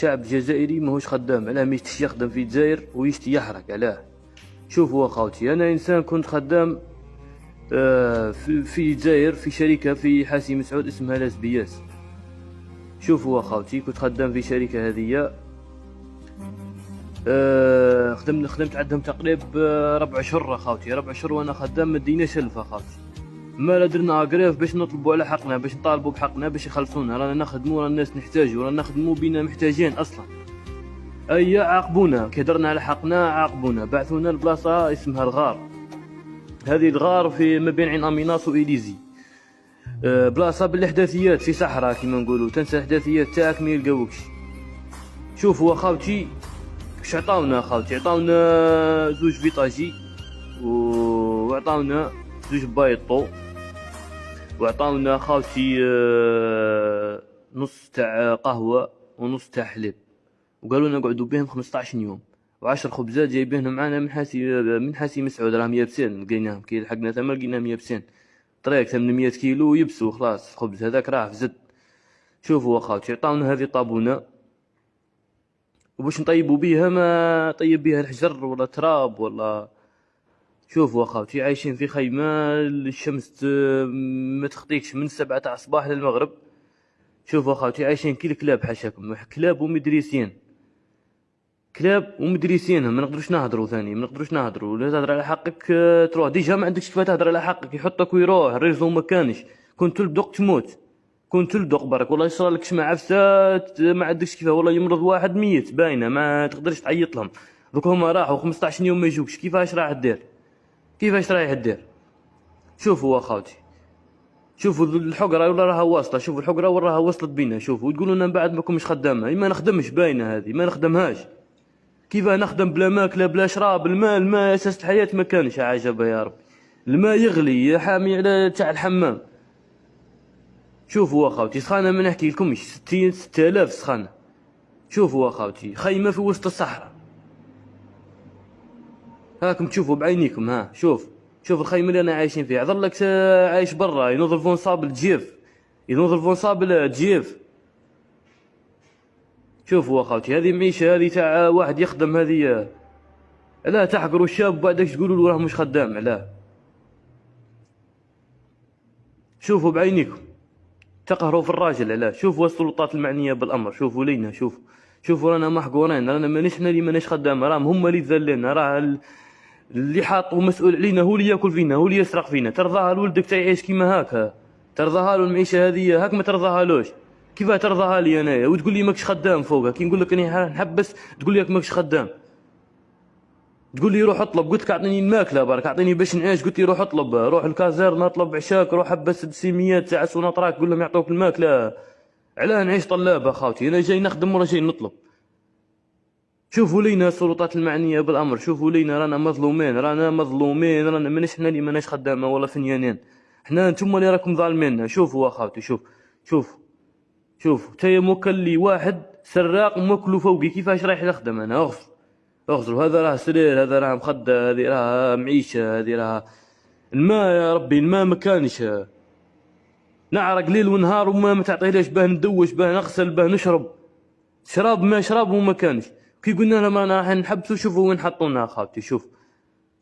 الشعب الجزائري ماهوش خدام. علاه ما يشتيش يخدم في الجزائر ويشتي يحرق؟ علاه؟ شوفوا اخوتي، انا انسان كنت خدام في الجزائر في شركه في حاسي مسعود اسمها لاس بياس. شوفوا اخوتي، كنت خدام في شركه هذه. خدمت عندهم تقريبا 4 شهور اخوتي، 4 شهور وانا خدام ما ديناش الف اخوتي. ما درنا اغريف باش نطلبوا على حقنا، باش نطالبوا بحقنا، باش يخلصونا. رانا نخدموا، رانا الناس نحتاجوا، رانا نخدموا بينا محتاجين اصلا. اي عاقبونا كي درنا على حقنا، عاقبونا بعثونا لبلاصه اسمها الغار. هذه الغار في ما بين عين اميناس واليزي، بلاصه بالاحداثيات في صحراء كيما نقولوا. تنسى الاحداثيات تاعك ما يلقاوكش. شوفوا اخوتي كش عطاونا اخوتي، عطاونا 2 فيطاجي وعطاونا 2 بايطو، وعطاونا خاوتي نص تاع قهوه ونص تاع حليب، وقالوا لنا نقعدوا بهم 15 يوم. و10 خبزات جايبينهم معنا من حاسي مسعود، راهم يابسين. لقيناهم كي لحقنا ثما لقيناهم يابسين، طريق 800 كيلو يبسوا خلاص. الخبز هذاك راه في زد. شوفوا اخوتي، عطاونا هذه طابونه وباش نطيبوا بيها، ما طيب بيها الحجر ولا تراب ولا. شوفوا اخوتي، عايشين في خيمه، الشمس ما تخطيكش من 7 تاع الصباح للمغرب. شوفوا اخوتي، عايشين كي الكلاب حاشاكم، كلاب ومدريسين، كلاب ومدريسين. ما نقدروش نهضروا ثاني، ما نقدروش نهضروا. لا تهضر على حقك تروح ديجا ما عندكش كيف تهضر على حقك، يحطك ويروح الريزو ما كانش. كنت تلدق تموت، كنت تلدق برك والله يصرالك شمع عفسات ما عندكش كيف. والله يمرض واحد ميت باينه ما تقدرش تعيط لهم. دوك هما راحوا 15 يوم ما يجوكش، كيفاش راح دير؟ كيفاش رايح دير؟ شوفوا اخوتي، شوفوا الحقره ولا راها واصله. شوفوا الحقره ولا راها وصلت بينا. شوفوا وتقولوا لنا من بعد ما كنتش خدامه. ما نخدمش باينه هذه، ما نخدمهاش. كيف نخدم بلا ماكله بلا شراب؟ الماء اساس الحياه ما كانش. عجبه يا ربي، الماء يغلي حامي على تاع الحمام. شوفوا اخوتي، سخانه ما نحكي لكمش، 6000 سخانه. شوفوا اخوتي، خيمه في وسط الصحراء، هاكم تشوفوا بعينيكم. ها شوف الخيمه اللي انا عايشين فيها. عذرلك عايش برا ينوض الفونصابل تجيف، ينوض الفونصابل تجيف. شوفوا اخوتي، هذه معيشه، هذه تاع واحد يخدم. هذه لا تحقروا الشاب وبعدك تقولوا له راه مش خدام. لا، شوفوا بعينيكم، تقهروا في الراجل. لا، شوفوا السلطات المعنيه بالامر، شوفوا لينا، شوفوا رانا محقورين، رانا مانيش حنا اللي ماناش خدام، راهم هما اللي ذللنا. راه اللي حاطوا مسؤول علينا هو اللي ياكل فينا، هو اللي يسرق فينا. ترضاها لولدك تعيش كيما هاك؟ ترضاها له المعيشه هذه هاك؟ ما ترضاها لوش. كيف ترضاها لي انايا وتقول لي ماكش خدام فوقها؟ كي نقول لك اني نحبس تقول لي ماكش خدام. تقول لي روح اطلب، قلت لك اعطيني الماكله برك، اعطيني باش نعيش. قلت لي روح اطلب، روح الكازيرنا اطلب عشاك، روح حبس بسيميات تاع سوناطراك قول لهم يعطوك الماكله. علاه نعيش طلاب اخوتي؟ انا جاي نخدم ولا جاي نطلب؟ شوفوا لينا السلطات المعنيه بالامر، شوفوا لينا، رانا مظلومين، رانا ماناش حنا اللي ماناش خدامه ولا فنيانين. حنا نتوما اللي راكم ظالميننا. شوفوا اخوتي، شوف تايا موكل لي واحد سراق موكلو فوقي، كيفاش رايح نخدم انا؟ اغزروا. هذا راه سرير، هذا راه مخده، هذه راه معيشه، هذه راه الماء. يا ربي الماء ما كانش، نعرق ليل ونهار وما ما تعطيهلاش باه ندوش، باه نغسل، باه نشرب. شراب وما كانش. كي قلنا لهم رانا راح نحبسوا، شوفوا وين حطونا اخوتي.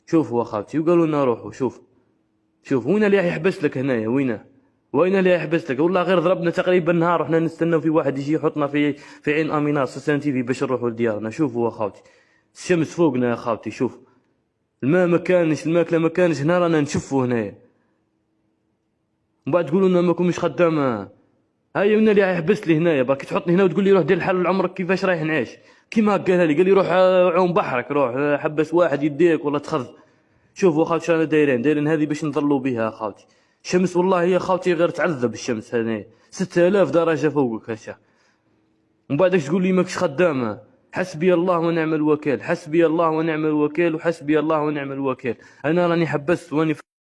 شوفوا اخوتي، وقالوا لنا روحوا. شوف وين اللي يحبس لك هنايا؟ وين اللي يحبس لك؟ والله غير ضربنا تقريبا نهار وحنا نستناو في واحد يجي يحطنا في عين اميناس سان تي في باش نروحوا لديارنا. شوفوا اخوتي، الشمس فوقنا يا اخوتي. شوف الماء ما كانش، الماكله ما كانش. هنا رانا نشفوا هنايا، ومن بعد تقولوا لنا ماكمش خدامه. هاي من اللي يحبس لي هنايا باك تحطني هنا وتقول لي روح دير الحل لعمرك؟ كيفاش رايح نعيش؟ كيما قالها لي، قال لي روح عوم بحرك، روح حبس واحد يديك ولا تخذ. شوفوا اخوتي رانا دايرين هذه باش نظلوا بها اخوتي. الشمس والله يا اخوتي غير تعذب الشمس هنا، 6000 درجه فوقك هشا، ومن بعدك تقول لي ماكش خدامه. حسبي الله ونعم الوكيل، حسبي الله ونعم الوكيل، وحسبي الله ونعم الوكيل. انا راني حبست واني